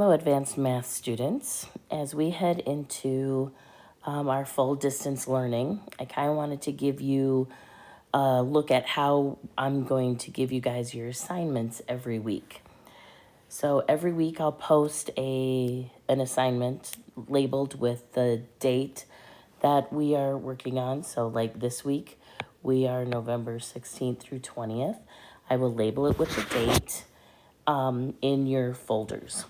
Hello, advanced math students. As we head into our full distance learning, I kind of wanted to give you a look at how I'm going to give you guys your assignments every week. So every week I'll post an assignment labeled with the date that we are working on. So like this week, we are November 16th through 20th. I will label it with the date in your folders.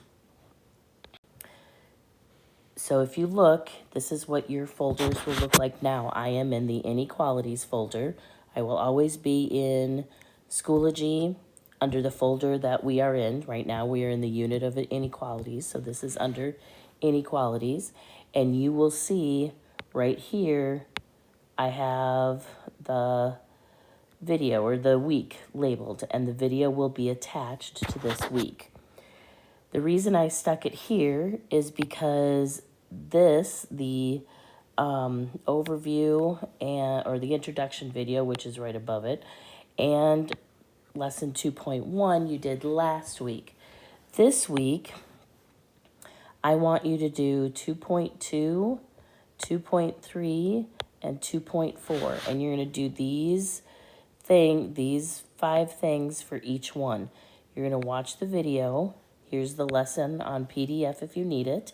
So if you look, this is what your folders will look like now. I am in the inequalities folder. I will always be in Schoology under the folder that we are in. Right now we are in the unit of inequalities. So this is under inequalities. And you will see right here, I have the video or the week labeled, and the video will be attached to this week. The reason I stuck it here is because the overview or the introduction video, which is right above it, and lesson 2.1 you did last week. This week, I want you to do 2.2, 2.3, and 2.4, and you're going to do these 5 things for each one. You're going to watch the video. Here's the lesson on PDF if you need it.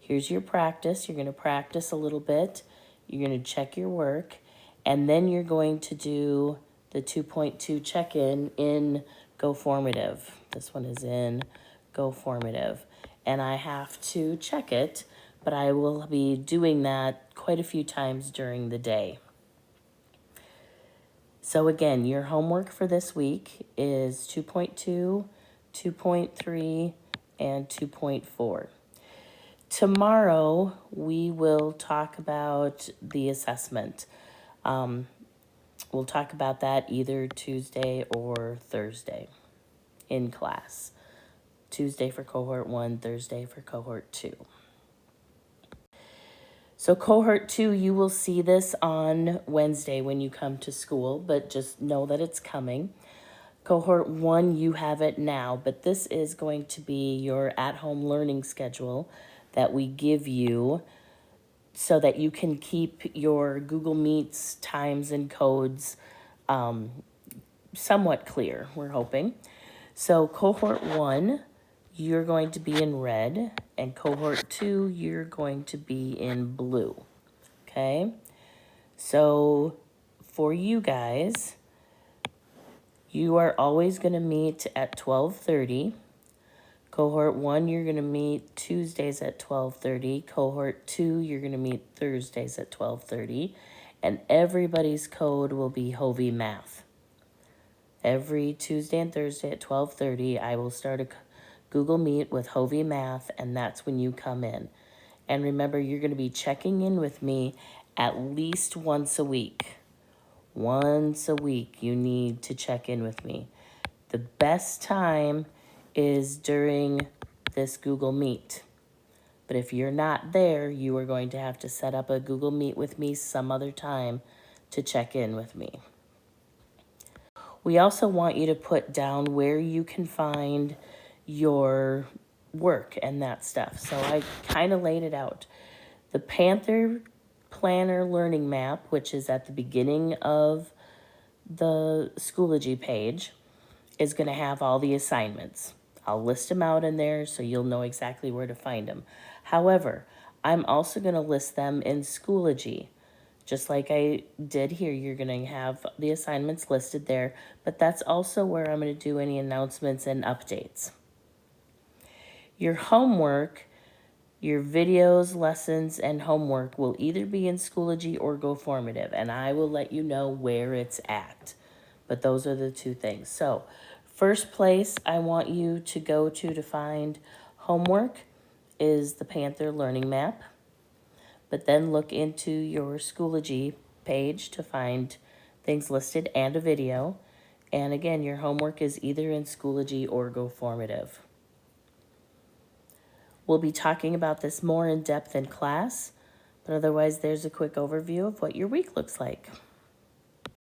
Here's your practice. You're going to practice a little bit. You're going to check your work. And then you're going to do the 2.2 check-in in Go Formative. This one is in Go Formative. And I have to check it, but I will be doing that quite a few times during the day. So again, your homework for this week is 2.2, 2.3, and 2.4. Tomorrow, we will talk about the assessment. We'll talk about that either Tuesday or Thursday in class. Tuesday for cohort 1, Thursday for cohort 2. So cohort 2, you will see this on Wednesday when you come to school, but just know that it's coming. Cohort 1, you have it now, but this is going to be your at-home learning schedule that we give you so that you can keep your Google Meets times and codes somewhat clear, we're hoping. So cohort 1, you're going to be in red, and cohort 2, you're going to be in blue, okay? So for you guys, you are always going to meet at 12:30. Cohort 1, you're going to meet Tuesdays at 12:30. Cohort 2, you're going to meet Thursdays at 12:30. And everybody's code will be Hovey Math. Every Tuesday and Thursday at 12:30, I will start a Google Meet with Hovey Math, and that's when you come in. And remember, you're going to be checking in with me at least once a week. Once a week, you need to check in with me. The best time is during this Google Meet. But if you're not there, you are going to have to set up a Google Meet with me some other time to check in with me. We also want you to put down where you can find your work and that stuff. So I kind of laid it out. The Panther Planner Learning Map, which is at the beginning of the Schoology page, is going to have all the assignments. I'll list them out in there so you'll know exactly where to find them. However, I'm also going to list them in Schoology. Just like I did here, you're going to have the assignments listed there, but that's also where I'm going to do any announcements and updates. Your homework, your videos, lessons, and homework will either be in Schoology or Go Formative, and I will let you know where it's at. But those are the two things. So, first place I want you to go to find homework is the Panther Learning Map. But then look into your Schoology page to find things listed and a video. And again, your homework is either in Schoology or Go Formative. We'll be talking about this more in depth in class, but otherwise there's a quick overview of what your week looks like.